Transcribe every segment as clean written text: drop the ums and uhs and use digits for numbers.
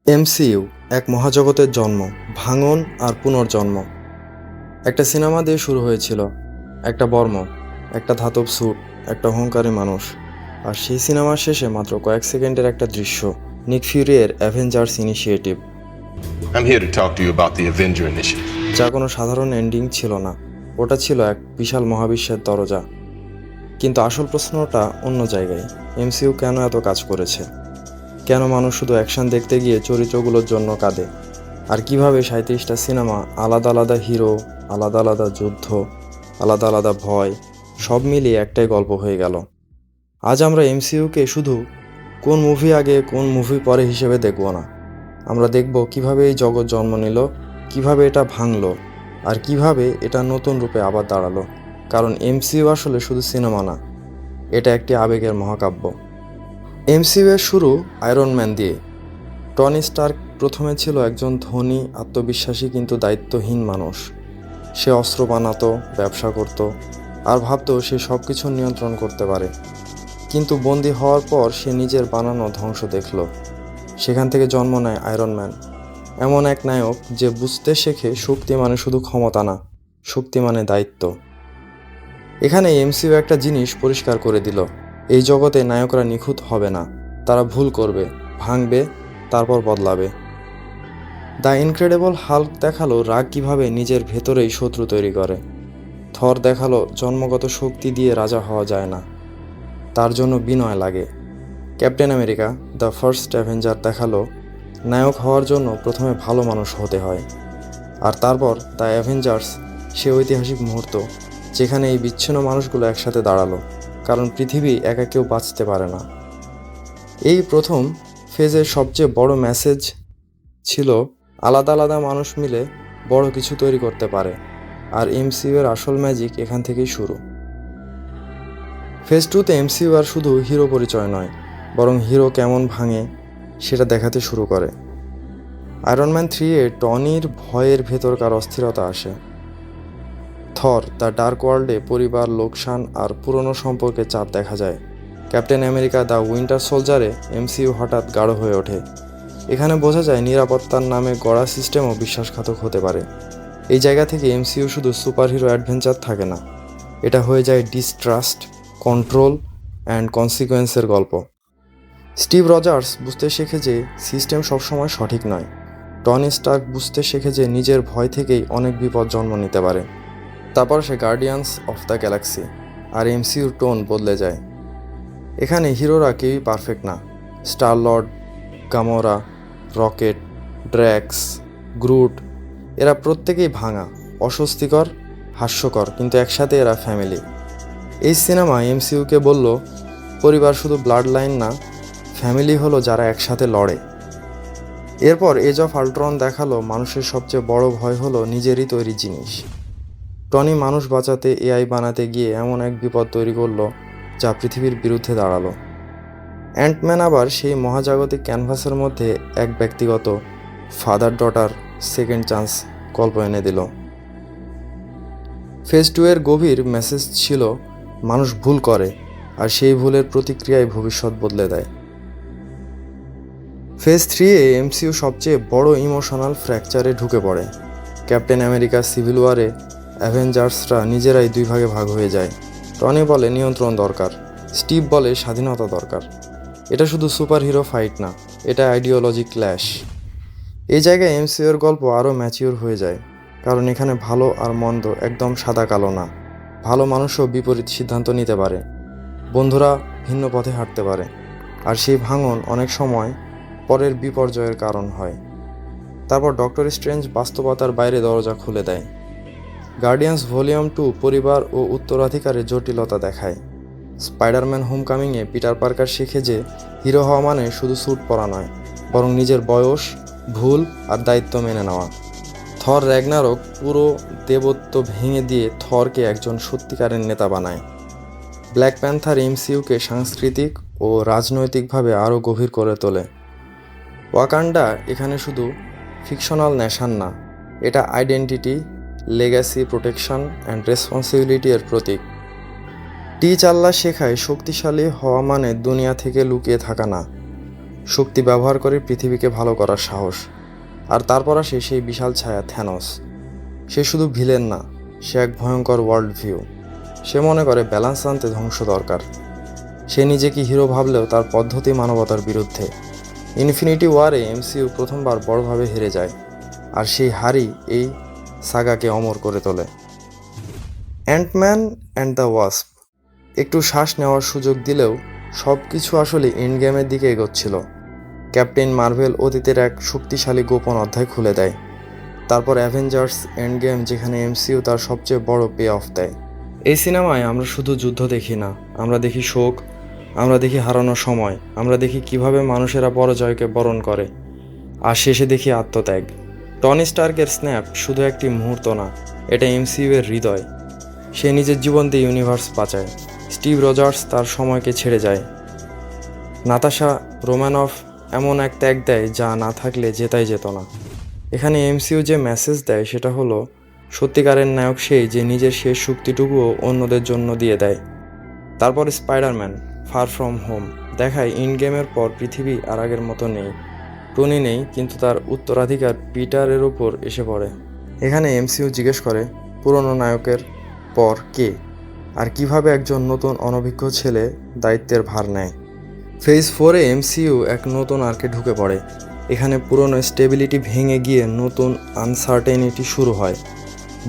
MCU এক মহাজগতের জন্ম, ভাঙন আর পুনর্জন্ম। একটা সিনেমা দিয়ে শুরু হয়েছিল, একটা বর্ম, একটা ধাতব স্যুট, একটা অহংকারী মানুষ। আর সেই সিনেমার শেষে মাত্র কয়েক সেকেন্ডের একটা দৃশ্য, নিক ফিউরির Avengers initiative, I'm here to talk to you about the Avenger Initiative. যা কোনো সাধারণ এন্ডিং ছিল না। ওটা ছিল এক বিশাল মহাবিশ্বের দরজা। কিন্তু আসল প্রশ্নটা অন্য জায়গায়। এমসিইউ কেন এত কাজ করেছে? কেন মানুষ শুধু অ্যাকশন দেখতে গিয়ে চরিত্রগুলোর জন্য কাঁদে? আর কিভাবে 37টা সিনেমা, আলাদা আলাদা হিরো, আলাদা আলাদা যুদ্ধ, আলাদা আলাদা ভয়, সব মিলিয়ে একটাই গল্প হয়ে গেল। আজ আমরা এমসিইউকে শুধু কোন মুভি আগে কোন মুভি পরে হিসেবে দেখব না। আমরা দেখব কিভাবে এই জগৎ জন্ম নিল, কিভাবে এটা ভাঙলো, আর কিভাবে এটা নতুন রূপে আবার দাঁড়ালো। কারণ এমসিইউ আসলে শুধু সিনেমা না, এটা একটি আবেগের মহাকাব্য। এমসিইউ এর শুরু আয়রন ম্যান দিয়ে। টনি স্টার্ক প্রথমে ছিল একজন ধনী, আত্মবিশ্বাসী কিন্তু দায়িত্বহীন মানুষ। সে অস্ত্র বানাতো, ব্যবসা করত, আর ভাবতো সে সব কিছু নিয়ন্ত্রণ করতে পারে। কিন্তু বন্দী হওয়ার পর সে নিজের বানানো ধ্বংস দেখল। সেখান থেকে জন্ম নেয় আয়রন ম্যান, এমন এক নায়ক যে বুঝতে শেখে শক্তি মানে শুধু ক্ষমতা না, শক্তি মানে দায়িত্ব। এখানে এমসিইউ একটা জিনিস পরিষ্কার করে দিল, এই জগতে নায়করা নিখুঁত হবে না। তারা ভুল করবে, ভাঙবে, তারপর বদলাবে। দ্য ইনক্রেডিবল হাল্ক দেখালো রাগ কিভাবে নিজের ভেতরেই শত্রু তৈরি করে। থর দেখালো জন্মগত শক্তি দিয়ে রাজা হওয়া যায় না, তার জন্য বিনয় লাগে। Captain America the first Avenger দেখালো নায়ক হওয়ার জন্য প্রথমে ভালো মানুষ হতে হয়। আর তারপর দ্য অ্যাভেঞ্জার্স, সে ঐতিহাসিক মুহূর্ত যেখানে এই বিচ্ছিন্ন মানুষগুলো একসাথে দাঁড়ালো, কারণ পৃথিবী একা কেউ বাঁচতে পারে না। এই প্রথম ফেজের সবচেয়ে বড় মেসেজ ছিল আলাদা আলাদা মানুষ মিলে বড় কিছু তৈরি করতে পারে। আর এমসিইউ এর আসল ম্যাজিক এখান থেকেই শুরু। ফেজ 2তে এমসিইউ আর শুধু হিরো পরিচয় নয়, বরং হিরো কেমন ভাঙে সেটা দেখাতে শুরু করে। আয়রন ম্যান 3-এ টনির ভয়ের ভেতরকার অস্থিরতা আসে। থর দ্য ডার্ক ওয়ার্ল্ডে পরিবার, লোকসান আর পুরনো সম্পর্কে চাপ দেখা যায়। ক্যাপ্টেন আমেরিকা দ্য উইন্টার সোলজারে এমসিইউ হঠাৎ গাঢ় হয়ে ওঠে। এখানে বোঝা যায় নিরাপত্তার নামে গড়া সিস্টেমও বিশ্বাসঘাতক হতে পারে। এই জায়গা থেকে এমসিইউ শুধু সুপারহিরো অ্যাডভেঞ্চার থাকে না, এটা হয়ে যায় ডিস্ট্রাস্ট, কন্ট্রোল অ্যান্ড কনসিকুয়েন্সের গল্প। স্টিভ রজার্স বুঝতে শেখে যে সিস্টেম সবসময় সঠিক নয়। টনি স্টার্ক বুঝতে শেখে যে নিজের ভয় থেকেই অনেক বিপদ জন্ম নিতে পারে। তারপর সে গার্ডিয়ান্স অফ দ্য গ্যালাক্সি, আর এমসিইউর টোন বদলে যায়। এখানে হিরোরা কেউই পারফেক্ট না। Star Lord, Gamora, Rocket, Drax, Groot, এরা প্রত্যেকেই ভাঙা, অস্বস্তিকর, হাস্যকর, কিন্তু একসাথে এরা ফ্যামিলি। এই সিনেমা এমসিইউকে বলল পরিবার শুধু ব্লাড লাইন না, ফ্যামিলি হলো যারা একসাথে লড়ে। এরপর এজ অফ আল্ট্রন দেখালো মানুষের সবচেয়ে বড় ভয় হলো নিজেরই তৈরি জিনিস। টনি মানুষ বাঁচাতে এআই বানাতে গিয়ে এমন এক বিপদ তৈরি করলো যা পৃথিবীর বিরুদ্ধে দাঁড়ালো। অ্যান্টম্যান আবার সেই মহাজাগতিক ক্যানভাসের মধ্যে এক ব্যক্তিগত ফাদার ডটার সেকেন্ড চান্স গল্প এনে দিল। ফেজ 2 এর গভীর মেসেজ ছিল মানুষ ভুল করে, আর সেই ভুলের প্রতিক্রিয়ায় ভবিষ্যৎ বদলে দেয়। ফেজ 3-এ এমসিইউ সবচেয়ে বড় ইমোশনাল ফ্র্যাকচারে ঢুকে পড়ে। ক্যাপ্টেন আমেরিকা সিভিল ওয়ারে অ্যাভেঞ্জার্সরা নিজেরাই দুই ভাগে ভাগ হয়ে যায়। টনি বলে নিয়ন্ত্রণ দরকার, স্টিভ বলে স্বাধীনতা দরকার। এটা শুধু সুপার হিরো ফাইট না, এটা আইডিওলজি ক্ল্যাশ। এই জায়গায় এমসিইউ এর গল্প আরও ম্যাচিওর হয়ে যায়, কারণ এখানে ভালো আর মন্দ একদম সাদা কালো না। ভালো মানুষও বিপরীত সিদ্ধান্ত নিতে পারে, বন্ধুরা ভিন্ন পথে হাঁটতে পারে, আর সেই ভাঙন অনেক সময় পরের বিপর্যয়ের কারণ হয়। তারপর ডক্টর স্ট্রেঞ্জ বাস্তবতার বাইরে দরজা খুলে দেয়। গার্ডিয়ান্স ভলিউম 2 পরিবার ও উত্তরাধিকারের জটিলতা দেখায়। স্পাইডারম্যান হোমকামিংয়ে পিটার পার্কার শিখে যে হিরো হওয়া মানে শুধু স্যুট পরা নয়, বরং নিজের বয়স, ভুল আর দায়িত্ব মেনে নেওয়া। থর র্যাগনারক পুরো দেবত্ব ভেঙে দিয়ে থরকে একজন সত্যিকারের নেতা বানায়। ব্ল্যাক প্যান্থার এমসিইউকে সাংস্কৃতিক ও রাজনৈতিকভাবে আরও গভীর করে তোলে। ওয়াকান্ডা এখানে শুধু ফিকশনাল নেশন না, এটা identity, legacy, protection and responsibility এর প্রতীক। টি চাল্লা শেখায় শক্তিশালী হওয়া মানে দুনিয়া থেকে লুকিয়ে থাকা না, শক্তি ব্যবহার করে পৃথিবীকে ভালো করার সাহস। আর তারপর আসে সেই বিশাল ছায়া থ্যানোস। সে শুধু ভিলেন না, সে এক ভয়ঙ্কর ওয়ার্ল্ড ভিউ। সে মনে করে ব্যালেন্স আনতে ধ্বংস দরকার। সে নিজেকে হিরো ভাবলেও তার পদ্ধতি মানবতার বিরুদ্ধে। ইনফিনিটি ওয়ারে এমসিইউ প্রথমবার বড়ভাবে হেরে যায়, আর সেই হারই এই সাগাকে অমর করে তোলে। অ্যান্টম্যান অ্যান্ড দ্য ওয়াস্প একটু শ্বাস নেওয়ার সুযোগ দিলেও সব কিছু আসলে এন্ড গেমের দিকে এগোচ্ছিল। ক্যাপ্টেন মার্ভেল অতীতের এক শক্তিশালী গোপন অধ্যায় খুলে দেয়। তারপর অ্যাভেঞ্জার্স এন্ড গেম, যেখানে এমসিইউ তার সবচেয়ে বড় পে অফ দেয়। এই সিনেমায় আমরা শুধু যুদ্ধ দেখি না, আমরা দেখি শোক, আমরা দেখি হারানোর সময়, আমরা দেখি কিভাবে মানুষেরা পরাজয়কে বরণ করে, আর শেষে দেখি আত্মত্যাগ। টনি স্টার্কের স্ন্যাপ শুধু একটি মুহূর্ত না, এটা এমসিইউ এর হৃদয়। সে নিজের জীবন দিয়ে ইউনিভার্স বাঁচায়। স্টিভ রজার্স তার সময়কে ছেড়ে যায়। নাতাশা রোমানফ এমন এক ত্যাগ দেয় যা না থাকলে জেতাই যেত না। এখানে এমসিইউ যে মেসেজ দেয় সেটা হলো, সত্যিকারের নায়ক সেই যে নিজের শেষ শক্তিটুকুও অন্যদের জন্য দিয়ে দেয়। তারপর স্পাইডারম্যান ফার ফ্রম হোম দেখায় এন্ড গেমের পর পৃথিবী আর আগের মতো নেই। টনি নেই, কিন্তু তার উত্তরাধিকার পিটারের ওপর এসে পড়ে। এখানে এমসিইউ জিজ্ঞেস করে, পুরনো নায়কের পর কে, আর কিভাবে একজন নতুন অনভিজ্ঞ ছেলে দায়িত্বের ভার নেয়। ফেজ 4-এ এমসিইউ এক নতুন আর্কে ঢুকে পড়ে। এখানে পুরনো স্টেবিলিটি ভেঙে গিয়ে নতুন আনসার্টেনিটি শুরু হয়।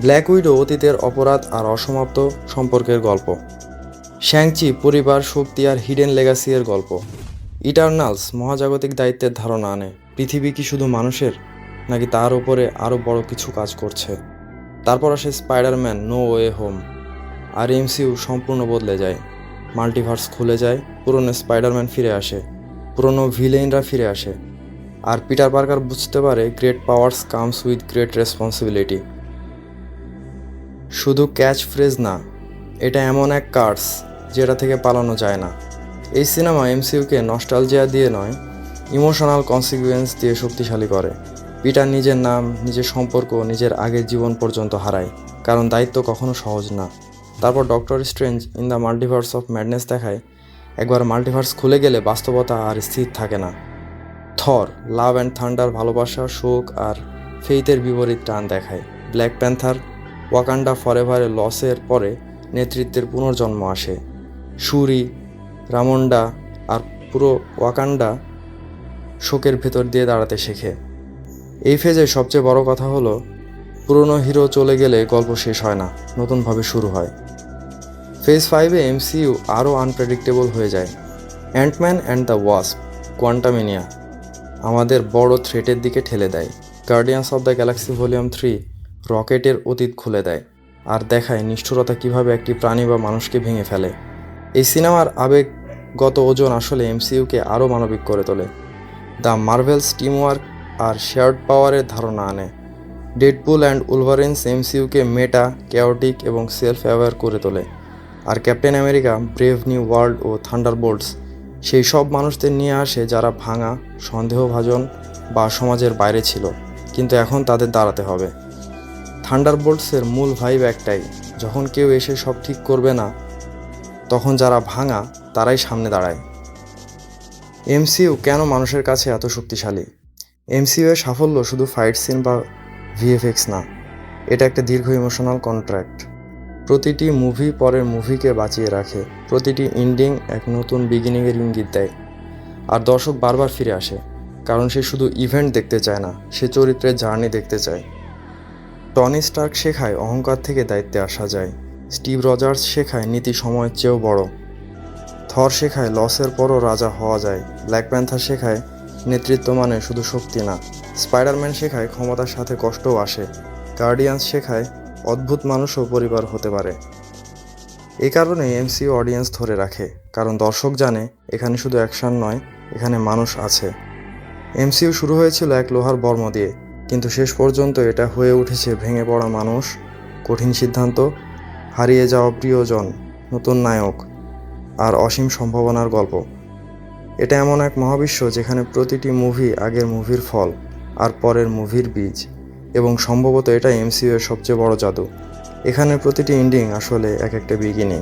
ব্ল্যাক উইডো অতীতের অপরাধ আর অসমাপ্ত সম্পর্কের গল্প। শ্যাংচি পরিবার, শক্তি আর হিডেন লেগাসি এর গল্প। ইটারনালস মহাজাগতিক দায়িত্বের ধারণা আনে। পৃথিবী কি শুধু মানুষের, নাকি তার উপরে আরও বড় কিছু কাজ করছে। তারপর আসে স্পাইডারম্যান নো ওয়ে হোম, আর এমসিইউ সম্পূর্ণ বদলে যায়। মাল্টিভার্স খুলে যায়, পুরনো স্পাইডারম্যান ফিরে আসে, পুরনো ভিলেনরা ফিরে আসে, আর পিটার পার্কার বুঝতে পারে great powers comes with great responsibility. শুধু ক্যাচ ফ্রেজ না, এটা এমন এক কার্স যেটা থেকে পালানো যায় না। এই সিনেমা এমসিইউকে নস্টালজিয়া দিয়ে নয়, ইমোশনাল কনসিকুয়েন্স দিয়ে শক্তিশালী করে। পিটার নিজের নাম, নিজের সম্পর্ক, নিজের আগের জীবন পর্যন্ত হারায়, কারণ দায়িত্ব কখনো সহজ না। তারপর doctor strange in the multiverse of madness দেখায়, একবার মাল্টিভার্স খুলে গেলে বাস্তবতা আর স্থির থাকে না। থর লাভ অ্যান্ড থান্ডার ভালোবাসা, শোক আর ফেইথের বিপরীত টান দেখায়। ব্ল্যাক প্যান্থার ওয়াকান্ডা ফরএভারে লসের পরে নেতৃত্বের পুনর্জন্ম আসে। শুরি, রামন্ডা আর পুরো ওয়াকান্ডা শোকের ভেতর দিয়ে দাঁড়াতে শেখে। এই ফেজে সবচেয়ে বড় কথা হলো, পুরনো হিরো চলে গেলে গল্প শেষ হয় না, নতুনভাবে শুরু হয়। ফেজ 5-এ এমসিইউ আরও আনপ্রেডিক্টেবল হয়ে যায়। অ্যান্টম্যান অ্যান্ড দ্য ওয়াস্প কোয়ান্টামেনিয়া আমাদের বড় থ্রেটের দিকে ঠেলে দেয়। Guardians of the Galaxy volume 3 রকেটের অতীত খুলে দেয়, আর দেখায় নিষ্ঠুরতা কিভাবে একটি প্রাণী বা মানুষকে ভেঙে ফেলে। এই সিনেমার আবেগগত ওজন আসলে এমসিইউকে আরও মানবিক করে তোলে। দ্য মার্ভেলস টিমওয়ার্ক আর শেয়ার্ড পাওয়ারের ধারণা আনে। ডেডপুল অ্যান্ড উলভারিনস এমসিইউকে মেটা, কেওটিক এবং সেলফ অ্যাওয়্যার করে তোলে। আর Captain America Brave New World ও থান্ডারবোল্টস সেই সব মানুষদের নিয়ে আসে যারা ভাঙা, সন্দেহভাজন বা সমাজের বাইরে ছিল, কিন্তু এখন তাদের দাঁড়াতে হবে। থান্ডারবোল্টসের মূল ভাইব একটাই, যখন কেউ এসে সব ঠিক করবে না, তখন যারা ভাঙা তারাই সামনে দাঁড়ায়। এমসিইউ কেন মানুষের কাছে এত শক্তিশালী? এমসিইউ এর সাফল্য শুধু ফাইট সিন বা ভিএফএক্স না, এটা একটা দীর্ঘ ইমোশনাল কন্ট্রাক্ট। প্রতিটি মুভি পরের মুভিকে বাঁচিয়ে রাখে, প্রতিটি এন্ডিং এক নতুন বিগিনিংয়ের ইঙ্গিত দেয়, আর দর্শক বারবার ফিরে আসে, কারণ সে শুধু ইভেন্ট দেখতে চায় না, সে চরিত্রের জার্নি দেখতে চায়। টনি স্টার্ক শেখায় অহংকার থেকে দায়িত্বে আসা যায়। স্টিভ রজার্স শেখায় নীতি সময়ের চেয়েও বড়। থর শেখায় লসের পরও রাজা হওয়া যায়। ব্ল্যাক প্যান্থার শেখায় নেতৃত্ব মানে শুধু শক্তি না। স্পাইডারম্যান শেখায় ক্ষমতার সাথে কষ্টও আসে। গার্ডিয়ান্স শেখায় অদ্ভুত মানুষও পরিবার হতে পারে। এই কারণে এমসিইউ অডিয়েন্স ধরে রাখে, কারণ দর্শক জানে এখানে শুধু অ্যাকশন নয়, এখানে মানুষ আছে। এমসিইউ শুরু হয়েছিল এক লোহার বর্ম দিয়ে, কিন্তু শেষ পর্যন্ত এটা হয়ে উঠেছে ভেঙে পড়া মানুষ, কঠিন সিদ্ধান্ত, হারিয়ে যাওয়া প্রিয়জন, নতুন নায়ক আর অসীম সম্ভাবনার গল্প। এটা এমন এক মহাবিশ্ব যেখানে প্রতিটি মুভি আগের মুভির ফল আর পরের মুভির বীজ, এবং সম্ভবত এটা এমসিইউ এর সবচেয়ে বড় জাদু। এখানে প্রতিটি এন্ডিং আসলে এক একটা বিগিনিং।